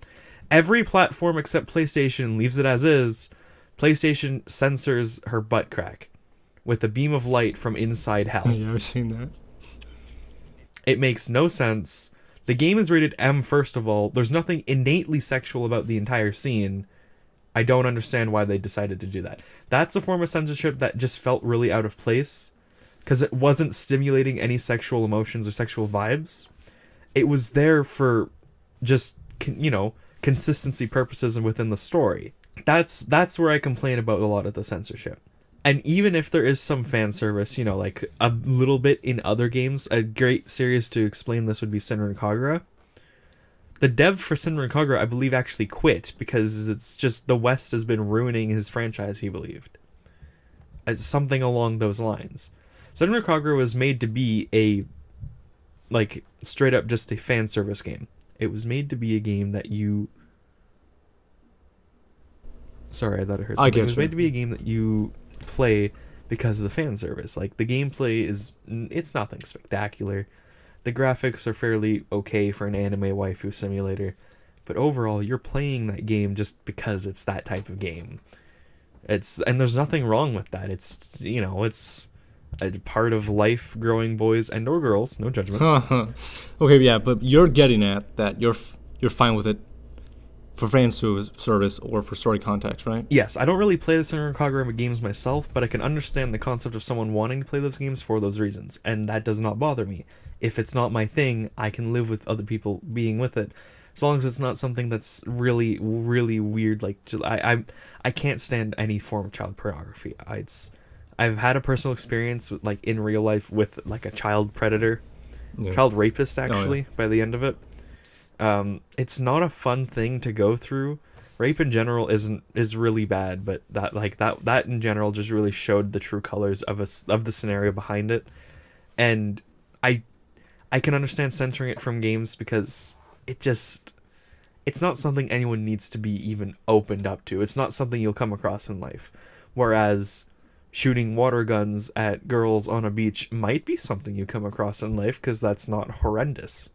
S2: Every platform except PlayStation leaves it as is. PlayStation censors her butt crack with a beam of light from inside hell.
S1: Yeah, I've seen that.
S2: It makes no sense. The game is rated M, first of all. There's nothing innately sexual about the entire scene. I don't understand why they decided to do that. That's a form of censorship that just felt really out of place because it wasn't stimulating any sexual emotions or sexual vibes. It was there for just, consistency purposes and within the story. That's where I complain about a lot of the censorship. And even if there is some fan service, like a little bit in other games, a great series to explain this would be Senran Kagura. The dev for Senran Kagura, I believe, actually quit because it's just the West has been ruining his franchise, he believed. Something along those lines. Senran Kagura was made to be straight up just a fan service game. It was made to be a game that you... Sorry, I thought I heard something. It was made to be a game that you play because of the fan service. Like, the gameplay it's nothing spectacular. The graphics are fairly okay for an anime waifu simulator, but overall you're playing that game just because it's that type of game. And there's nothing wrong with that. It's it's a part of life growing boys and or girls, no judgment.
S1: Okay, yeah, but you're getting at that you're fine with it for fan service or for story context, right?
S2: Yes, I don't really play the Senran Kagura games myself, but I can understand the concept of someone wanting to play those games for those reasons, and that does not bother me. If it's not my thing, I can live with other people being with it, as long as it's not something that's really, really weird. Like I can't stand any form of child pornography. I've had a personal experience like in real life with like a child predator, child rapist actually. By the end of it. It's not a fun thing to go through. Rape in general is really bad, but that in general just really showed the true colors of the scenario behind it. And I can understand censoring it from games because it's not something anyone needs to be even opened up to. It's not something you'll come across in life. Whereas shooting water guns at girls on a beach might be something you come across in life because that's not horrendous.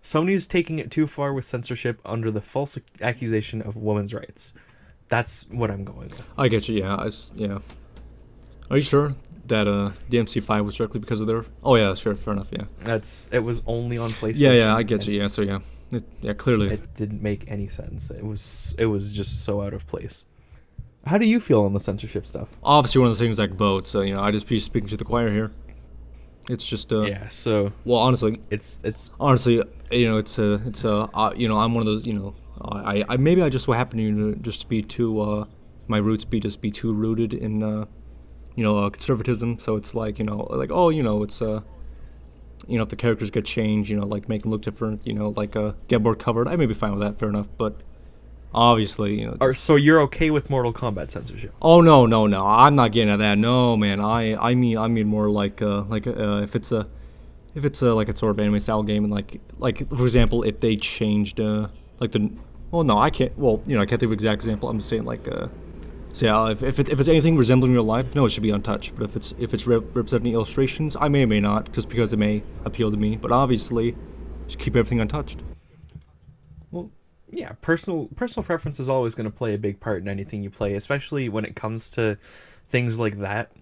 S2: Sony's taking it too far with censorship under the false accusation of women's rights. That's what I'm going with.
S1: I get you, yeah. Are you sure that the MC5 was directly because of their... Oh, yeah, sure, fair enough, yeah.
S2: It was only on PlayStation.
S1: Yeah, I get you, yeah, so yeah. Clearly.
S2: It didn't make any sense. It was just so out of place. How do you feel on the censorship stuff?
S1: Obviously, one of the things like both, so, I just be speaking to the choir here. It's just
S2: yeah. So
S1: well, honestly,
S2: it's
S1: honestly, it's I'm one of those, I maybe I just so happen to just be too my roots be too rooted in conservatism. So it's like it's if the characters get changed, like make them look different, get more covered. I may be fine with that, fair enough, but obviously,
S2: So you're okay with Mortal Kombat censorship?
S1: Oh no! I'm not getting at that. No, man. I mean more like if it's a like a sort of anime style game and like for example, if they changed I can't think of an exact example. I'm just saying if it's anything resembling real life, no, it should be untouched. But if it's representing illustrations, I may or may not, just because it may appeal to me. But obviously, just keep everything untouched.
S2: Well. Yeah, personal preference is always going to play a big part in anything you play, especially when it comes to things like that.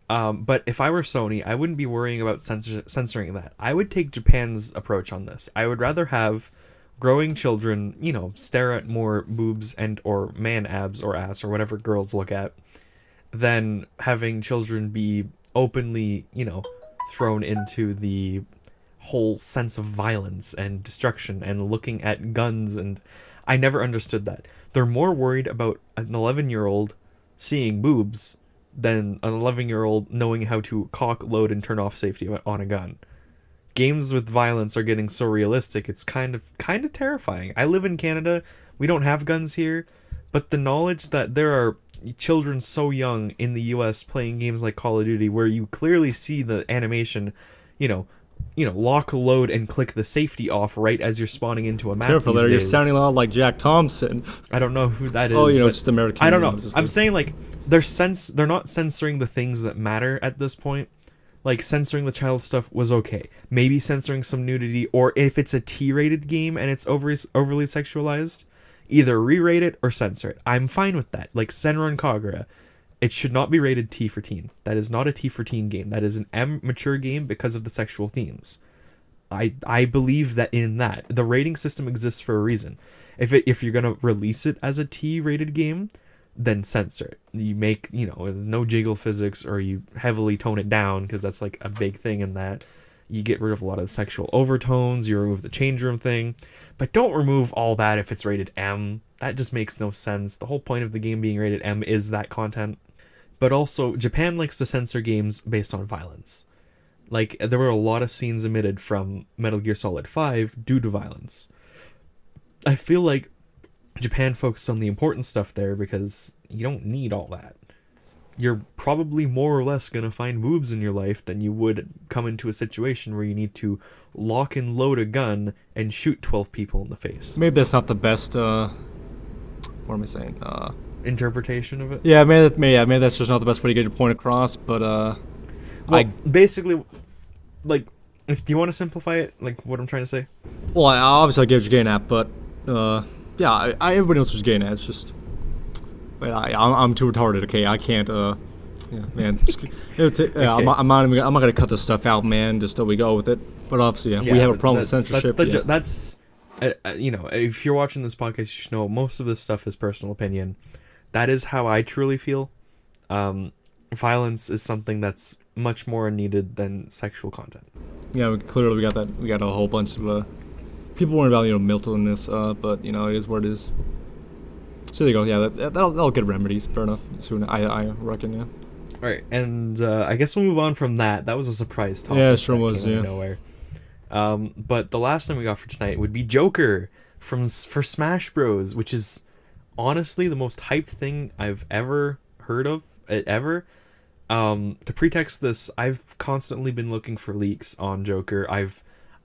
S2: But if I were Sony, I wouldn't be worrying about censoring that. I would take Japan's approach on this. I would rather have growing children, stare at more boobs and or man abs or ass or whatever girls look at, than having children be openly, thrown into the whole sense of violence and destruction and looking at guns, and I never understood that. They're more worried about an 11-year-old seeing boobs than an 11-year-old knowing how to cock, load, and turn off safety on a gun. Games with violence are getting so realistic, it's kind of terrifying. I live in Canada, we don't have guns here, but the knowledge that there are children so young in the US playing games like Call of Duty where you clearly see the animation, lock, load, and click the safety off right as you're spawning into a map.
S1: Careful
S2: these
S1: there,
S2: days.
S1: you're sounding a lot like Jack Thompson.
S2: I don't know who that is.
S1: Oh, it's just American.
S2: I don't know. I'm saying, like, they're not censoring the things that matter at this point. Like, censoring the child stuff was okay. Maybe censoring some nudity, or if it's a T-rated game and it's overly sexualized, either re-rate it or censor it. I'm fine with that. Like Senran Kagura, it should not be rated T for teen. That is not a T for teen game. That is an M mature game because of the sexual themes. I believe that in that. The rating system exists for a reason. If you're gonna release it as a T-rated game, then censor it. You make, no jiggle physics, or you heavily tone it down, because that's like a big thing in that. You get rid of a lot of sexual overtones, you remove the change room thing, but don't remove all that if it's rated M. That just makes no sense. The whole point of the game being rated M is that content. But also, Japan likes to censor games based on violence. Like, there were a lot of scenes omitted from Metal Gear Solid 5 due to violence. I feel like Japan focused on the important stuff there because you don't need all that. You're probably more or less going to find boobs in your life than you would come into a situation where you need to lock and load a gun and shoot 12 people in the face.
S1: Maybe that's not the best, what am I saying?
S2: Interpretation of it?
S1: Yeah, maybe that's just not the best way to get your point across, but,
S2: basically, like, if do you want to simplify it, like what I'm trying to say?
S1: Well, obviously I get what you're getting at, but, yeah, everybody knows what you're getting at. It's just, I'm too retarded. Okay, I can't. Yeah, man.
S2: Okay.
S1: I'm not gonna cut this stuff out, man. Just so we go with it. But obviously, we have a problem with censorship.
S2: If you're watching this podcast, you should know most of this stuff is personal opinion. That is how I truly feel. Violence is something that's much more needed than sexual content.
S1: Yeah, we got that. We got a whole bunch of people worrying about mental illness, but it is what it is. So there you go. Yeah, that'll get remedies. Fair enough. Soon, I reckon. Yeah.
S2: All right, and I guess we'll move on from that. That was a surprise topic.
S1: Yeah, it sure
S2: that
S1: was.
S2: came out
S1: Yeah.
S2: of nowhere. But the last thing we got for tonight would be Joker for Smash Bros, which is honestly the most hyped thing I've ever heard of ever. To pretext this, I've constantly been looking for leaks on Joker. I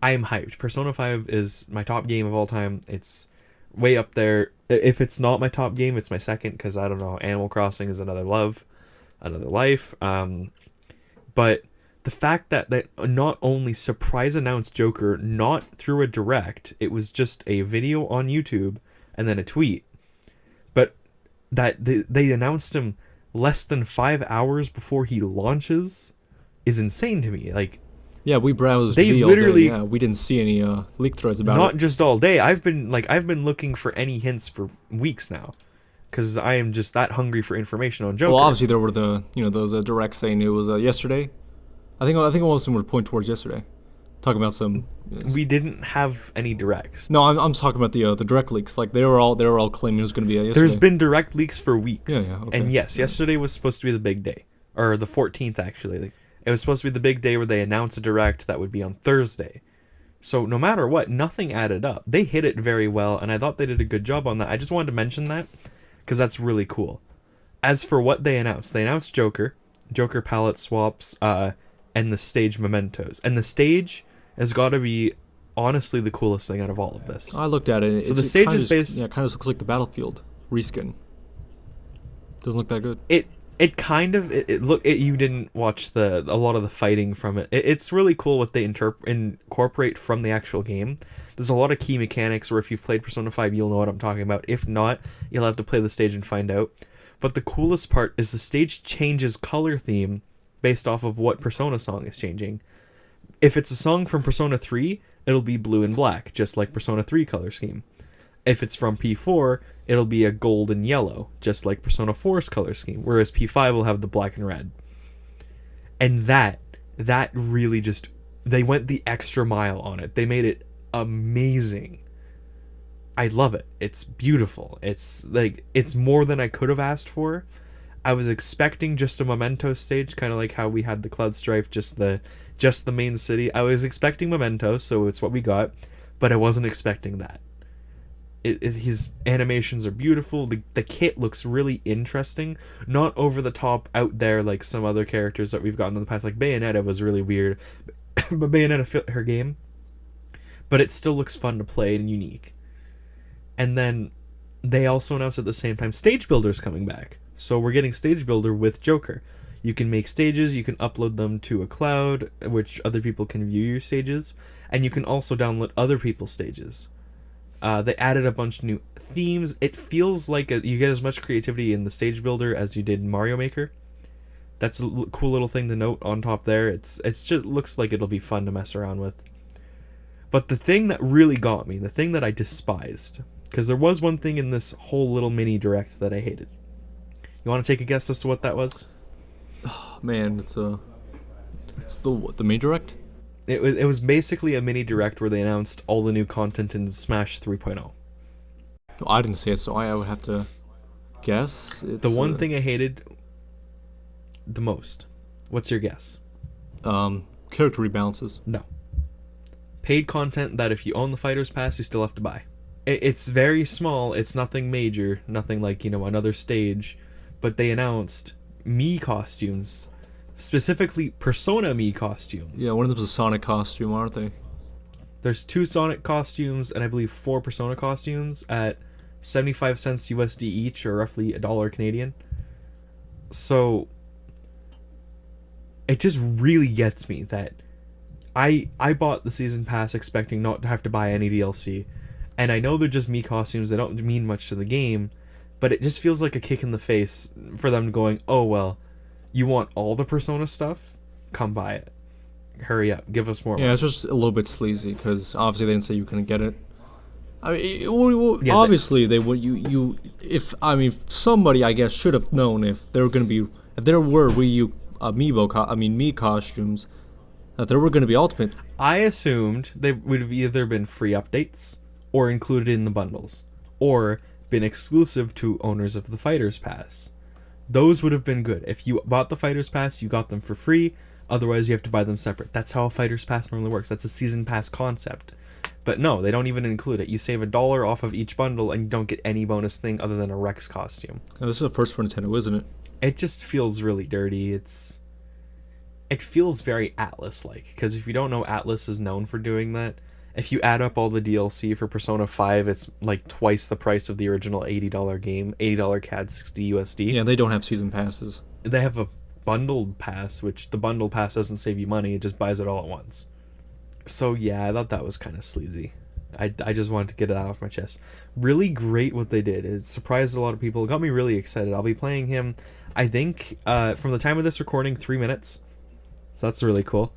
S2: am hyped. Persona 5 is my top game of all time. It's way up there. If it's not my top game, it's my second, because I don't know, Animal Crossing is another love, another life. But the fact that not only surprise announced Joker, not through a direct, it was just a video on YouTube and then a tweet, but that they announced him less than 5 hours before he launches is insane to me. Like,
S1: yeah, we browsed.
S2: They
S1: all
S2: literally-
S1: day. Yeah, we didn't see any leak threads about
S2: not
S1: it.
S2: just all day. I've been looking for any hints for weeks now, because I am just that hungry for information on Joker.
S1: Well, obviously there were those directs saying it was yesterday. I think most of them were pointing towards yesterday, talking about some.
S2: We didn't have any directs.
S1: No, I'm talking about the direct leaks. Like they were all claiming it was going to be yesterday.
S2: There's been direct leaks for weeks.
S1: Yeah, okay.
S2: And yes, yesterday was supposed to be the big day, or the 14th actually. Like, it was supposed to be the big day where they announced a direct that would be on Thursday. So no matter what, nothing added up. They hit it very well, and I thought they did a good job on that. I just wanted to mention that because that's really cool. As for what they announced Joker palette swaps, and the stage mementos. And the stage has got to be honestly the coolest thing out of all of this.
S1: I looked at it.
S2: So the stage is based.
S1: Yeah, it kind of looks like the Battlefield reskin. Doesn't look that good.
S2: You didn't watch a lot of the fighting from it. It's really cool what they incorporate from the actual game. There's a lot of key mechanics where if you've played Persona 5, you'll know what I'm talking about. If not, you'll have to play the stage and find out. But the coolest part is the stage changes color theme based off of what Persona song is changing. If it's a song from Persona 3, it'll be blue and black, just like Persona 3 color scheme. If it's from P4, it'll be a gold and yellow, just like Persona 4's color scheme, whereas P5 will have the black and red. And that really just They went the extra mile on it. They made it amazing. I love it. It's beautiful. It's like, it's more than I could have asked for. I was expecting just a Memento stage, kind of like how we had the Cloud Strife, just the main city. I was expecting Memento, so it's what we got, but I wasn't expecting that. His animations are beautiful. The kit looks really interesting, not over the top out there like some other characters that we've gotten in the past. Like Bayonetta was really weird, but Bayonetta fit her game. But it still looks fun to play and unique. And then they also announced at the same time Stage Builder's coming back. So we're getting Stage Builder with Joker. You can make stages, you can upload them to a cloud, which other people can view your stages, and you can also download other people's stages. They added a bunch of new themes. It feels like you get as much creativity in the Stage Builder as you did in Mario Maker. That's a cool little thing to note on top there. It's just looks like it'll be fun to mess around with. But the thing that really got me, the thing that I despised, because there was one thing in this whole little mini direct that I hated. You want to take a guess as to what that was?
S1: Oh, man, it's the mini direct?
S2: It was basically a mini direct where they announced all the new content in Smash 3.0.
S1: I didn't see it, so I would have to guess.
S2: The one thing I hated the most. What's your guess?
S1: Character rebalances.
S2: No. Paid content that if you own the Fighter's Pass, you still have to buy. It's very small. It's nothing major. Nothing like, another stage. But they announced Mii costumes. Specifically, Persona Mii costumes.
S1: Yeah, one of them's a Sonic costume, aren't they?
S2: There's 2 Sonic costumes and I believe 4 Persona costumes at 75 cents USD each, or roughly $1 Canadian. So it just really gets me that I bought the season pass expecting not to have to buy any DLC, and I know they're just Mii costumes, they don't mean much to the game, but it just feels like a kick in the face for them going, oh well, you want all the Persona stuff? Come buy it. Hurry up, give us more.
S1: Yeah, it's just a little bit sleazy because obviously they didn't say you couldn't get it. I mean, obviously they would. If somebody I guess should have known if there were Mii costumes, that there were going to be Ultimate.
S2: I assumed they would have either been free updates or included in the bundles, or been exclusive to owners of the Fighter's Pass. Those would have been good. If you bought the Fighter's Pass, you got them for free. Otherwise, you have to buy them separate. That's how a Fighter's Pass normally works. That's a season pass concept. But no, they don't even include it. You save $1 off of each bundle, and you don't get any bonus thing other than a Rex costume.
S1: Oh, this is a first for Nintendo, isn't it?
S2: It just feels really dirty. It feels very Atlas-like, because if you don't know, Atlas is known for doing that. If you add up all the DLC for Persona 5, it's like twice the price of the original $80 game, $80 CAD, 60 USD.
S1: Yeah, they don't have season passes.
S2: They have a bundled pass, which the bundled pass doesn't save you money, it just buys it all at once. So yeah, I thought that was kind of sleazy. I just wanted to get it out of my chest. Really great what they did. It surprised a lot of people. It got me really excited. I'll be playing him, I think, from the time of this recording, 3 minutes. So that's really cool.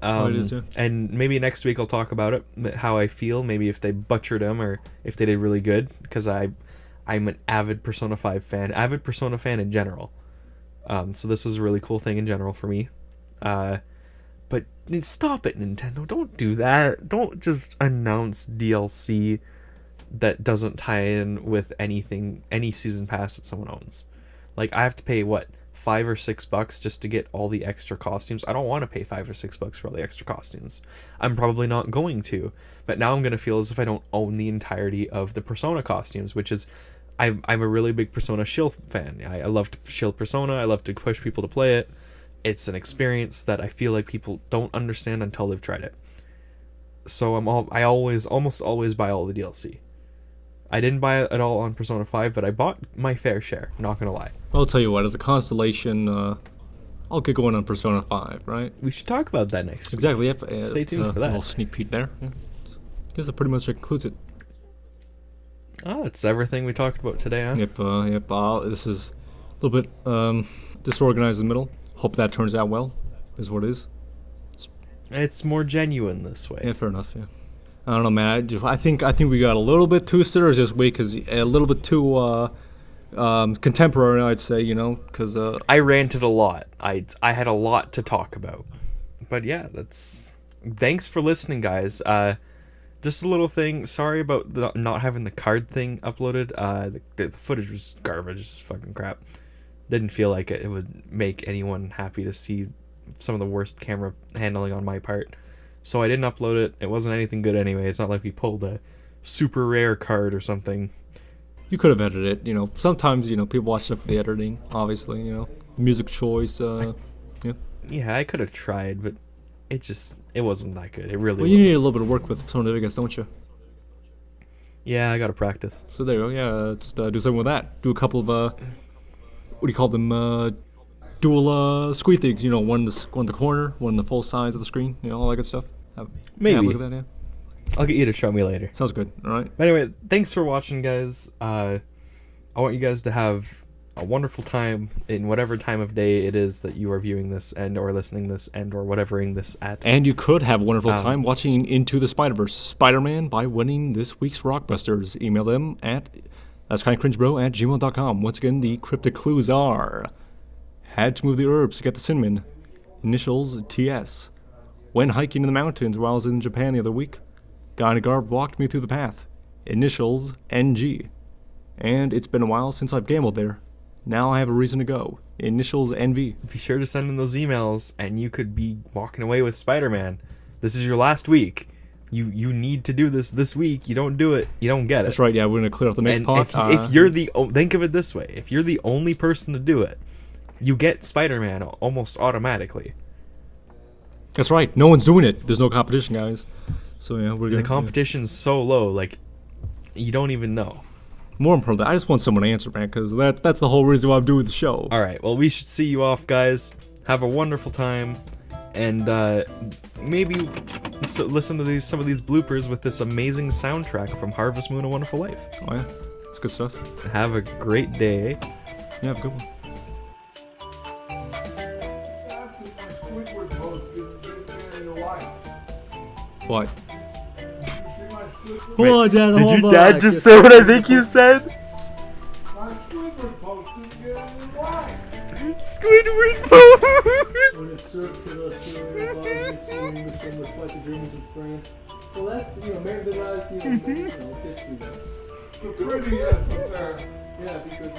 S1: It is, yeah.
S2: And maybe next week I'll talk about it, how I feel, maybe if they butchered him or if they did really good, because I'm an avid Persona 5 fan, avid Persona fan in general. So this is a really cool thing in general for me. But stop it, Nintendo. Don't do that. Don't just announce DLC that doesn't tie in with anything, any season pass that someone owns. Like, I have to pay, what, $5 or $6 just to get all the extra costumes? I don't want to pay $5 or $6 for all the extra costumes. I'm probably not going to. But now I'm going to feel as if I don't own the entirety of the Persona costumes, which is... I'm a really big Persona Shield fan. I love to shield Persona. I love to push people to play it. It's an experience that I feel like people don't understand until they've tried it. So I almost always buy all the DLC. I didn't buy it at all on Persona 5, but I bought my fair share, not gonna lie.
S1: I'll tell you what, as a constellation, I'll get going on Persona 5, right?
S2: We should talk about that next week.
S1: Exactly, yep.
S2: Stay tuned for that.
S1: A little sneak peek there. Yeah. I guess that pretty much concludes it.
S2: Oh, it's everything we talked about today, huh?
S1: Yep. This is a little bit disorganized in the middle. Hope that turns out well, is what it is.
S2: It's more genuine this way.
S1: Yeah, fair enough, yeah. I don't know, man. I think we got a little bit too serious this week, because a little bit too contemporary, I'd say, because...
S2: I ranted a lot. I had a lot to talk about. But yeah, thanks for listening, guys. Just a little thing. Sorry about not having the card thing uploaded. The footage was garbage, just fucking crap. Didn't feel like it would make anyone happy to see some of the worst camera handling on my part. So I didn't upload it. It wasn't anything good anyway. It's not like we pulled a super rare card or something.
S1: You could have edited it. Sometimes people watch stuff for the editing. Obviously, music choice. Yeah.
S2: Yeah, I could have tried, but it wasn't that good. It really.
S1: Well, you
S2: wasn't.
S1: need a little bit of work with some of the videos, don't you?
S2: Yeah, I gotta practice.
S1: So there you go. Yeah, just do something with that. Do a couple of what do you call them? Dual screen things. One in the corner, one in the full size of the screen. All that good stuff.
S2: Maybe.
S1: Yeah, look at that. Yeah.
S2: I'll get you to show me later.
S1: Sounds good. All right.
S2: But anyway, thanks for watching, guys. I want you guys to have a wonderful time in whatever time of day it is that you are viewing this and or listening this and or whatevering this at.
S1: And you could have a wonderful time watching Into the Spider-Verse Spider-Man by winning this week's Rockbusters. Email them at that'skindcringebro@gmail.com. Once again, the cryptic clues are: had to move the herbs to get the cinnamon. Initials TS. When hiking in the mountains while I was in Japan the other week. Guy in a garb walked me through the path. Initials NG. And it's been a while since I've gambled there. Now I have a reason to go. Initials NV.
S2: Be sure to send in those emails, and you could be walking away with Spider-Man. This is your last week. You need to do this week. You don't do it, you don't get it.
S1: That's right. Yeah, we're gonna clear up the next pot.
S2: If you're think of it this way: if you're the only person to do it, you get Spider-Man almost automatically.
S1: That's right. No one's doing it. There's no competition, guys. So yeah,
S2: The competition's so low, like you don't even know.
S1: More importantly, I just want someone to answer, man, because that's the whole reason why I'm doing the show.
S2: All right. Well, we should see you off, guys. Have a wonderful time, and maybe listen to some of these bloopers with this amazing soundtrack from Harvest Moon: A Wonderful Life.
S1: Oh yeah, it's good stuff.
S2: Have a great day.
S1: Yeah, have a good one. What?
S2: Wait,
S1: Hold on, Dad.
S2: did
S1: hold
S2: your
S1: on.
S2: dad just say what I think you said?
S3: My Squidward post is getting in line.
S2: Squidward pose!
S3: When it's circular, swinging from the slightly Germans in France. So that's, maybe the last, history. The pretty, yeah, because